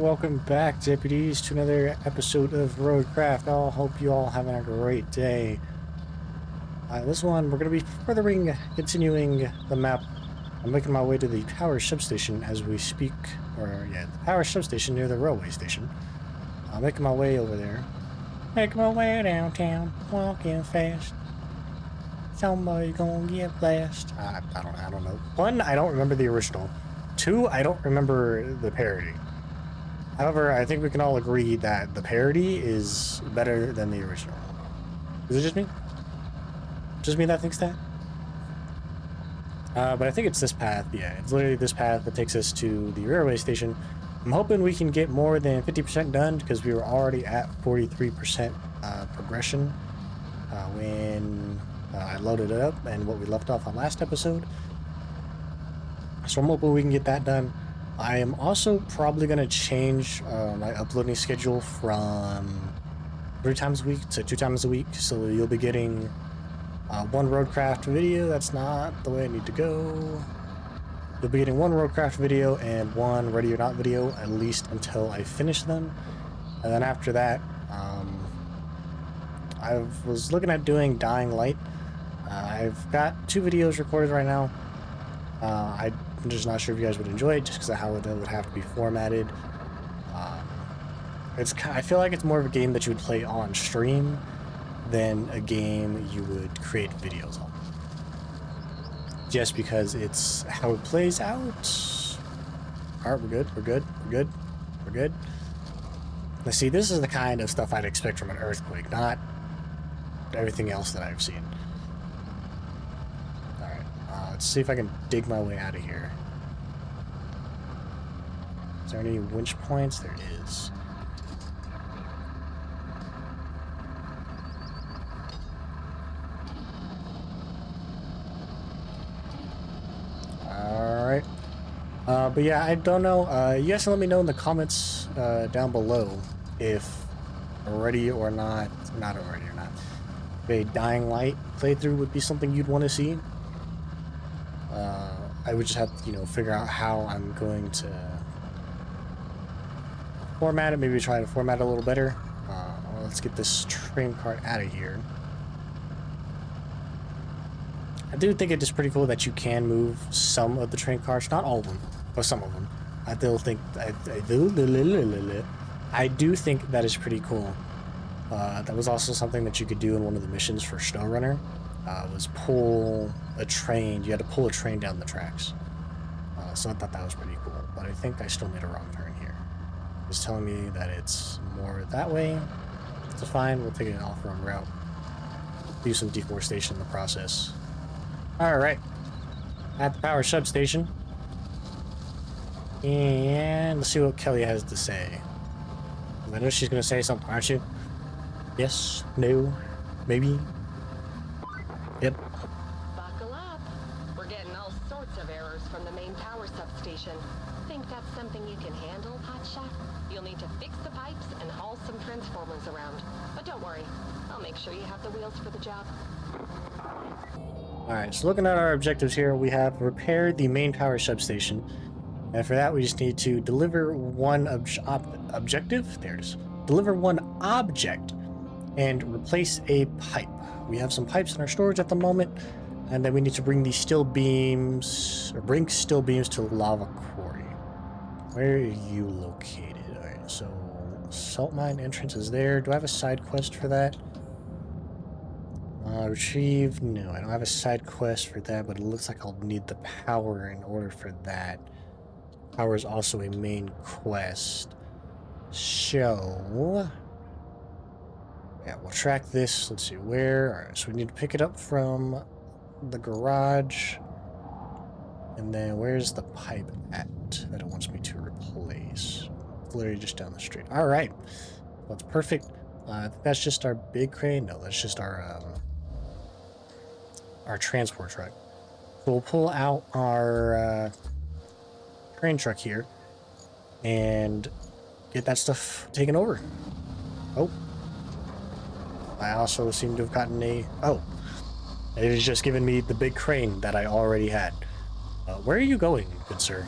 welcome back, deputies, to another episode of Roadcraft. I hope you all having a great day. This one, we're going to be continuing the map. I'm making my way to the power substation as we speak. The power substation near the railway station. I'm making my way over there. Making my way downtown, walking fast. Somebody gonna get blessed. I don't know. One, I don't remember the original. Two, I don't remember the parody. However, I think we can all agree that the parody is better than the original. Is it just me? Just me that thinks that? But I think it's this path. Yeah, it's literally this path that takes us to the railway station. I'm hoping we can get more than 50% done because we were already at 43% progression when I loaded it up and what we left off on last episode. So I'm hoping we can get that done. I am also probably going to change my uploading schedule from 3 times a week to 2 times a week. So you'll be getting one Roadcraft video. That's not the way I need to go. You'll be getting one Roadcraft video and one Ready or Not video, at least until I finish them. And then after that, I was looking at doing Dying Light. I've got 2 videos recorded right now. I'm just not sure if you guys would enjoy it just because of how it would have to be formatted. I feel like it's more of a game that you would play on stream than a game you would create videos on. Just because it's how it plays out. Alright, we're good. Let's see, this is the kind of stuff I'd expect from an earthquake, not everything else that I've seen. Alright, let's see if I can dig my way out of here. Is there any winch points? There is. Alright. But yeah, I don't know. You guys can let me know in the comments down below if already or not, a Dying Light playthrough would be something you'd want to see. I would just have to, figure out how I'm going to format it. Maybe try to format it a little better. Well, let's get this train cart out of here. I do think it is pretty cool that you can move some of the train carts, not all of them, but some of them. I do think that is pretty cool. That was also something that you could do in one of the missions for SnowRunner. Was pull a train. You had to pull a train down the tracks. So I thought that was pretty cool. But I think I still made a wrong turn here. It's telling me that it's more that way. It's fine. We'll take an off-road route. Do some deforestation in the process. Alright. At the power substation. And let's see what Kelly has to say. I know she's going to say something, aren't you? Yes? No? Maybe? Yep. Buckle up. We're getting all sorts of errors from the main power substation. Think that's something you can handle, Hotshot? You'll need to fix the pipes and haul some transformers around. But don't worry, I'll make sure you have the wheels for the job. Alright, so looking at our objectives here, we have repaired the main power substation. And for that, we just need to deliver one objective. There it is. Deliver one object and replace a pipe. We have some pipes in our storage at the moment, and then we need to bring these steel beams, or bring steel beams to the lava quarry. Where are you located? Alright, so salt mine entrance is there. Do I have a side quest for that? Retrieve? No, I don't have a side quest for that, but it looks like I'll need the power in order for that. Power is also a main quest. So yeah, we'll track this. Let's see where. Alright, so we need to pick it up from the garage. And then where's the pipe at that it wants me to replace? It's literally just down the street. Alright. Well, it's perfect. I think that's just our big crane. No, that's just our transport truck. So we'll pull out our train truck here and get that stuff taken over. Oh. I also seem to have gotten a... Oh. It has just given me the big crane that I already had. Where are you going, good sir?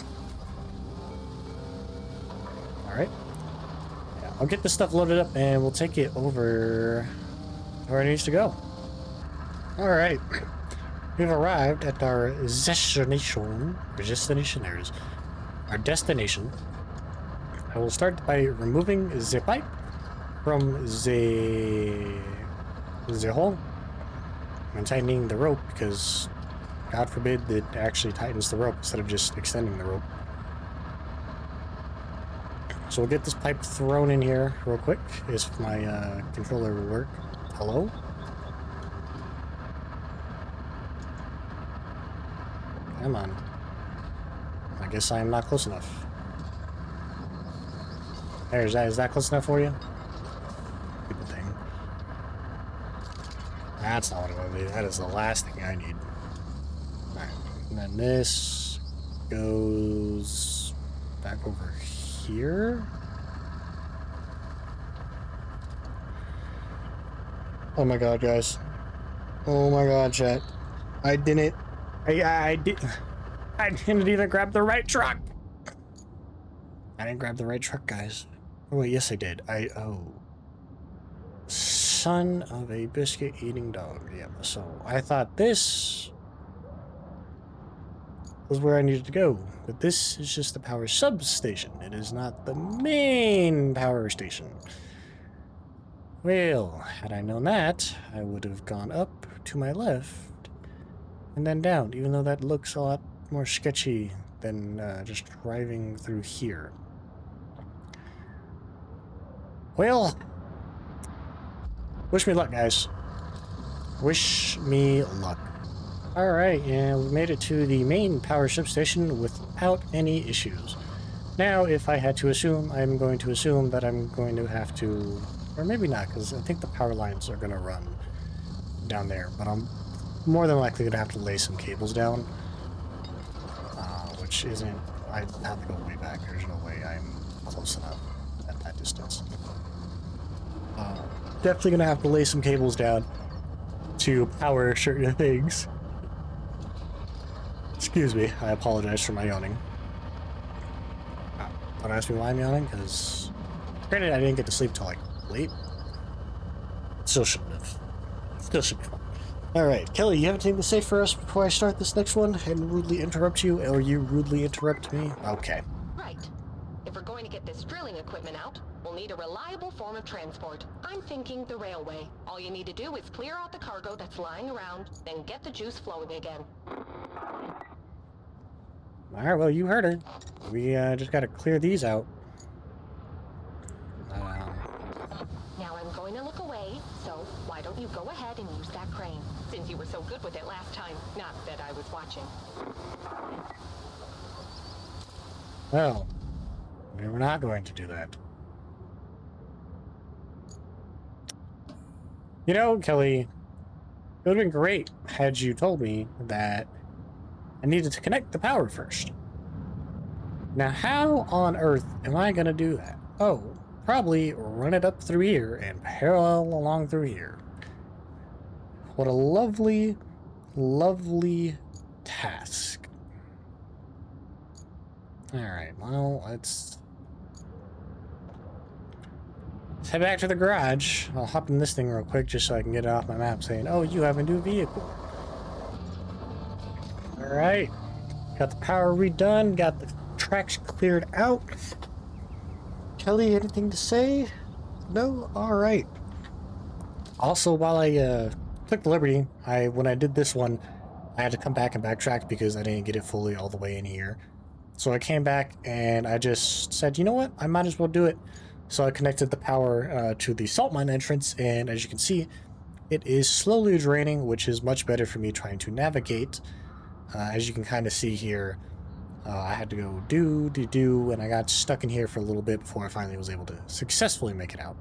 Alright. I'll get this stuff loaded up and we'll take it over where it needs to go. Alright. We've arrived at our destination. There it is. Our destination. I will start by removing the pipe from the hole and tightening the rope, because God forbid it actually tightens the rope instead of just extending the rope. So we'll get this pipe thrown in here real quick if my controller will work. Hello? Come on. I guess I am not close enough. There's that. Is that close enough for you? Stupid thing. That's not what I want to do. That is the last thing I need. Alright. And then this goes back over here. Oh my god, guys. Oh my god, chat. I didn't even grab the right truck. I didn't grab the right truck, guys. Oh wait, yes I did. Son of a biscuit eating dog. Yeah, so I thought this was where I needed to go, but this is just the power substation. It is not the main power station. Well, had I known that, I would have gone up to my left and then down, even though that looks a lot more sketchy than just driving through here. Well, wish me luck, guys. Wish me luck. Alright, and we made it to the main power substation without any issues. Now, if I had to assume, I'm going to assume that I'm going to have to, or maybe not, because I think the power lines are going to run down there, but I'm more than likely going to have to lay some cables down, which isn't, I have to go way back. There's no way I'm close enough at that distance. Definitely going to have to lay some cables down to power certain things. Excuse me, I apologize for my yawning. Don't ask me why I'm yawning, because granted I didn't get to sleep till like late. Still shouldn't have. Still should be fun. Alright, Kelly, you have anything to say for us before I start this next one and rudely interrupt you, or you rudely interrupt me? Okay. Right. If we're going to get this drilling equipment out, we'll need a reliable form of transport. I'm thinking the railway. All you need to do is clear out the cargo that's lying around, then get the juice flowing again. Alright, well, you heard her. We just gotta clear these out. Now I'm going to look away, so why don't you go ahead and use that crane, since you were so good with it last time. Not that I was watching. Well, we were not going to do that. You know, Kelly, it would have been great had you told me that I needed to connect the power first. Now, how on earth am I going to do that? Oh, probably run it up through here and parallel along through here. What a lovely, lovely task. Alright, well, let's head back to the garage. I'll hop in this thing real quick just so I can get it off my map saying, oh, you have a new vehicle. Alright, got the power redone, got the tracks cleared out. Kelly, anything to say? No? Alright. Also, while I took the liberty, when I did this one, I had to come back and backtrack because I didn't get it fully all the way in here. So I came back and I just said, you know what, I might as well do it. So I connected the power to the salt mine entrance, and as you can see, it is slowly draining, which is much better for me trying to navigate. As you can kind of see here, I had to go do, and I got stuck in here for a little bit before I finally was able to successfully make it out.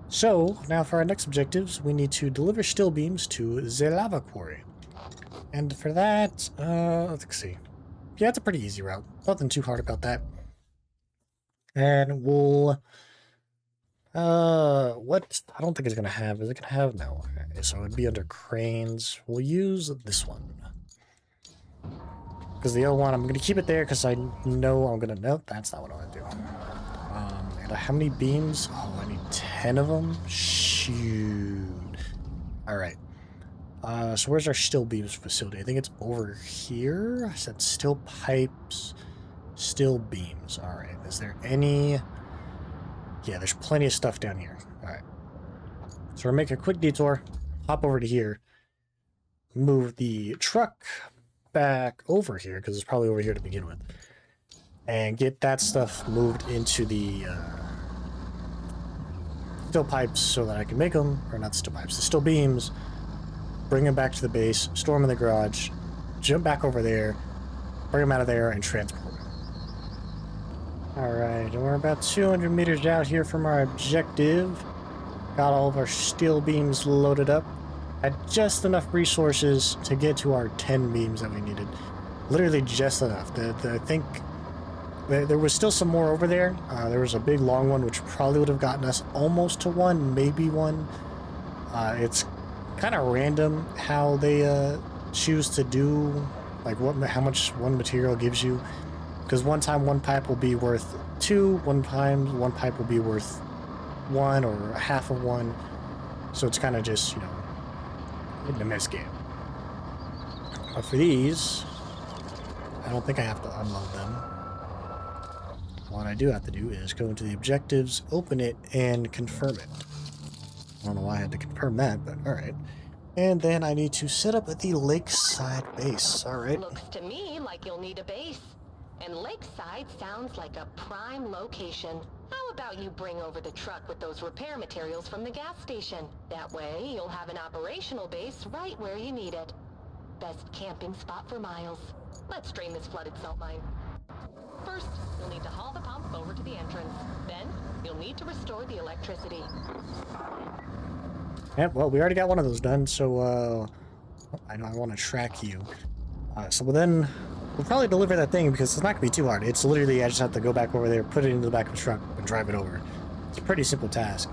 So, now for our next objectives, we need to deliver steel beams to the lava quarry. And for that, let's see. Yeah, it's a pretty easy route. Nothing too hard about that. And we'll... what? I don't think it's gonna have... Is it gonna have? No. Okay, so it'd be under cranes. We'll use this one. Because the other one, I'm going to keep it there because I know I'm going to... Nope, that's not what I want to do. And how many beams? Oh, I need 10 of them? Shoot. Alright. So where's our steel beams facility? I think it's over here. I said steel pipes, steel beams. Alright. Is there any... Yeah, there's plenty of stuff down here. Alright. So we'll make a quick detour. Hop over to here. Move the truck back over here, because it's probably over here to begin with. And get that stuff moved into the steel pipes so that I can make them, or not steel pipes, the steel beams, bring them back to the base, store them in the garage, jump back over there, bring them out of there, and transport them. Alright, and we're about 200 meters out here from our objective. Got all of our steel beams loaded up. Had just enough resources to get to our 10 beams that we needed. Literally just enough. I think there was still some more over there. There was a big long one which probably would have gotten us almost to one, maybe one. It's kind of random how they choose to do, like how much one material gives you. Because one time one pipe will be worth 2, one time one pipe will be worth 1 or half of 1. So it's kind of just, you know, in the miss game. But for these, I don't think I have to unload them. What I do have to do is go into the objectives, open it, and confirm it. I don't know why I had to confirm that, but alright. And then I need to set up at the lakeside base. Alright. Looks to me like you'll need a base. And lakeside sounds like a prime location. How about you bring over the truck with those repair materials from the gas station? That way, you'll have an operational base right where you need it. Best camping spot for miles. Let's drain this flooded salt mine. First, you'll need to haul the pump over to the entrance. Then, you'll need to restore the electricity. Yeah, well, we already got one of those done, so, I know I want to track you. So then, we'll probably deliver that thing because it's not going to be too hard. It's literally, I just have to go back over there, put it into the back of the truck, and drive it over. It's a pretty simple task.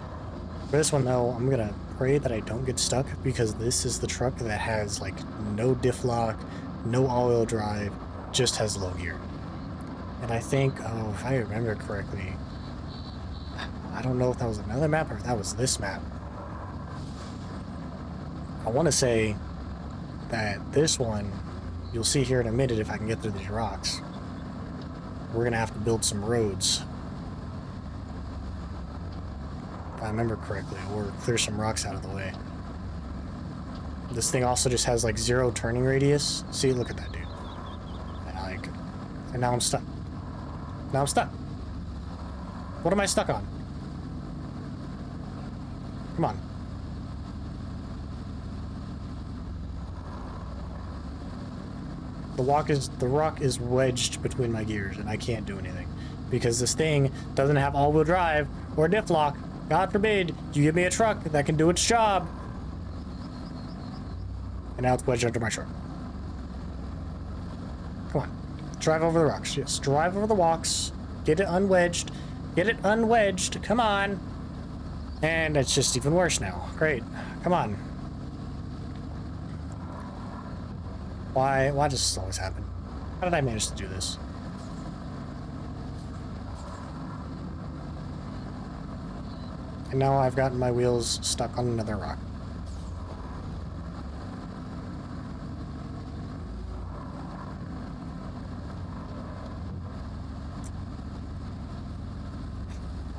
For this one, though, I'm going to pray that I don't get stuck because this is the truck that has, like, no diff lock, no all-wheel drive, just has low gear. And I think, oh, if I remember correctly, I don't know if that was another map or if that was this map. I want to say that this one, you'll see here in a minute if I can get through these rocks. We're going to have to build some roads. If I remember correctly, or clear some rocks out of the way. This thing also just has like 0 turning radius. See, look at that, dude. And now I'm stuck. Now I'm stuck. What am I stuck on? Come on. The rock is wedged between my gears and I can't do anything. Because this thing doesn't have all-wheel drive or diff lock. God forbid you give me a truck that can do its job. And now it's wedged under my truck. Come on. Drive over the rocks. Yes, drive over the rocks. Get it unwedged. Get it unwedged. Come on. And it's just even worse now. Great. Come on. Why does this always happen? How did I manage to do this? And now I've gotten my wheels stuck on another rock.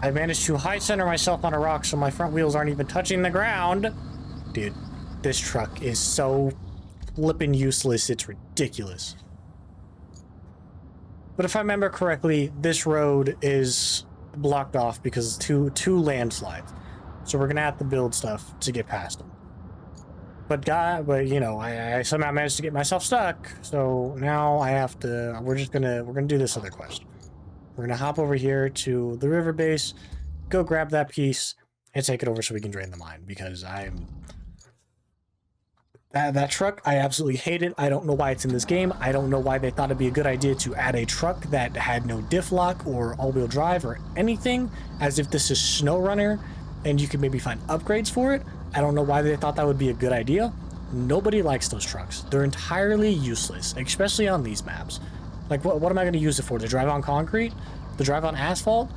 I managed to high center myself on a rock so my front wheels aren't even touching the ground. Dude, this truck is so flippin' useless, it's ridiculous. But if I remember correctly, this road is blocked off because two landslides. So we're gonna have to build stuff to get past them. But you know, I somehow managed to get myself stuck. So now I have to, we're gonna do this other quest. We're gonna hop over here to the river base, go grab that piece, and take it over so we can drain the mine because that truck, I absolutely hate it. I don't know why it's in this game. I don't know why they thought it'd be a good idea to add a truck that had no diff lock or all-wheel drive or anything, as if this is SnowRunner and you could maybe find upgrades for it. I don't know why they thought that would be a good idea. Nobody likes those trucks. They're entirely useless, especially on these maps. Like, what am I going to use it for? To drive on concrete? To drive on asphalt?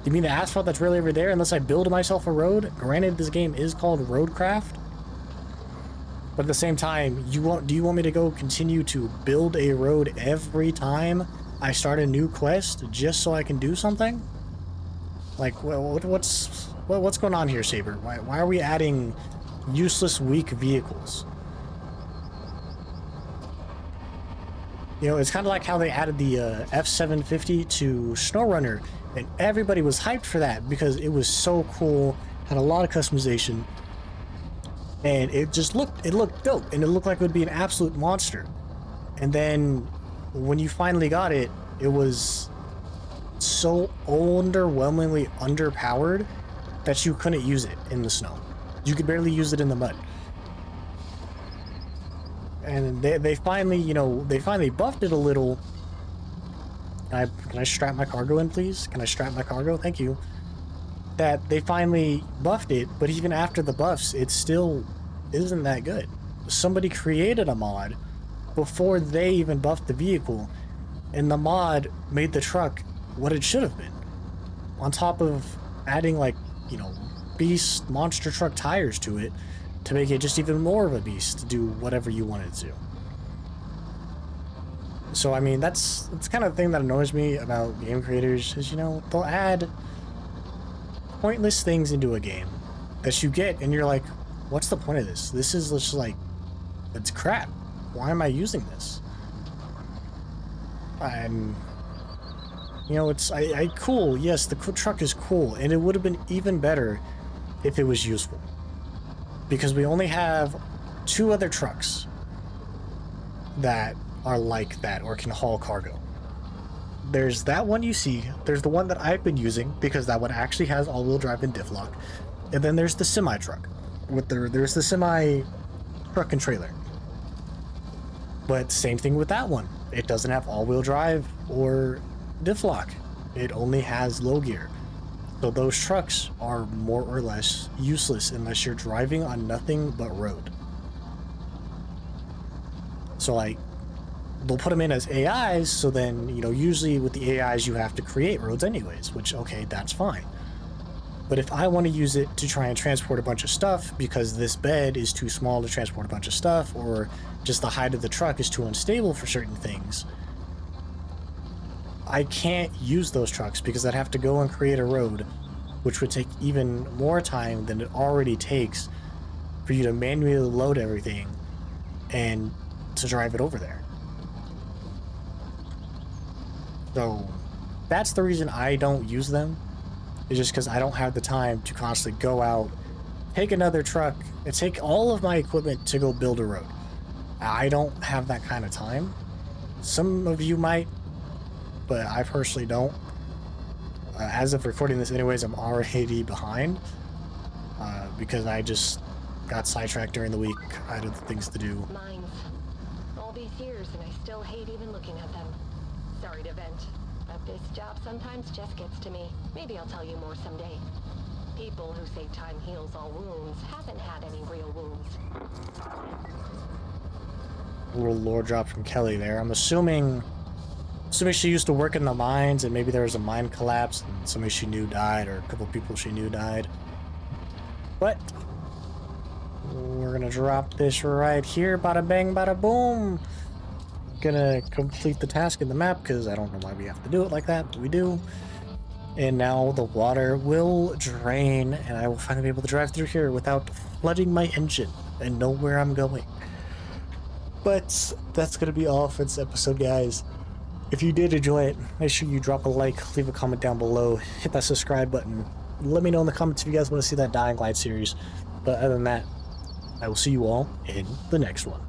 You mean the asphalt that's really over there unless I build myself a road? Granted, this game is called Roadcraft. But at the same time, do you want me to go continue to build a road every time I start a new quest just so I can do something? Like, what's going on here, Saber? Why are we adding useless, weak vehicles? You know, it's kind of like how they added the F750 to SnowRunner, and everybody was hyped for that because it was so cool, had a lot of customization, and it looked dope, and it looked like it would be an absolute monster. And then when you finally got it, it was so underwhelmingly underpowered that you couldn't use it in the snow. You could barely use it in the mud. And they finally, you know, they finally buffed it a little. Can I strap my cargo in, please? Can I strap my cargo? Thank you. That they finally buffed it, but even after the buffs, it still isn't that good. Somebody created a mod before they even buffed the vehicle, and the mod made the truck what it should have been. On top of adding, like, you know, beast monster truck tires to it to make it just even more of a beast to do whatever you wanted to. So I mean, that's kind of the thing that annoys me about game creators is, you know, they'll add pointless things into a game that you get and you're like, what's the point of this? This is just like, it's crap. Why am I using this? You know, it's cool. Yes, the truck is cool, and it would have been even better if it was useful. Because we only have 2 other trucks that are like that or can haul cargo. There's that one you see. There's the one that I've been using because that one actually has all-wheel drive and diff lock. And then there's the semi-truck. There's the semi-truck and trailer. But same thing with that one. It doesn't have all-wheel drive or diff lock. It only has low gear. So those trucks are more or less useless unless you're driving on nothing but road. So like, they'll put them in as AIs, so then, you know, usually with the AIs you have to create roads anyways, which, okay, that's fine. But if I want to use it to try and transport a bunch of stuff because this bed is too small to transport a bunch of stuff, or just the height of the truck is too unstable for certain things, I can't use those trucks because I'd have to go and create a road, which would take even more time than it already takes for you to manually load everything and to drive it over there. So that's the reason I don't use them. It's just because I don't have the time to constantly go out, take another truck, and take all of my equipment to go build a road. I don't have that kind of time. Some of you might, but I personally don't. As of recording this anyways, I'm already behind because I just got sidetracked during the week. I had other things to do. Mines. All these years and I still hate even looking at them. Sorry to vent, but this job sometimes just gets to me. Maybe I'll tell you more someday. People who say time heals all wounds haven't had any real wounds. A little lore drop from Kelly there. I'm assuming she used to work in the mines and maybe there was a mine collapse and somebody she knew died, or a couple people she knew died. But we're gonna drop this right here. Bada bang, bada boom. Gonna complete the task in the map because I don't know why we have to do it like that, but we do. And now the water will drain and I will finally be able to drive through here without flooding my engine and know where I'm going. But that's gonna be all for this episode, guys. If you did enjoy it, make sure you drop a like, leave a comment down below, hit that subscribe button. Let me know in the comments if you guys want to see that Dying Light series. But other than that, I will see you all in the next one.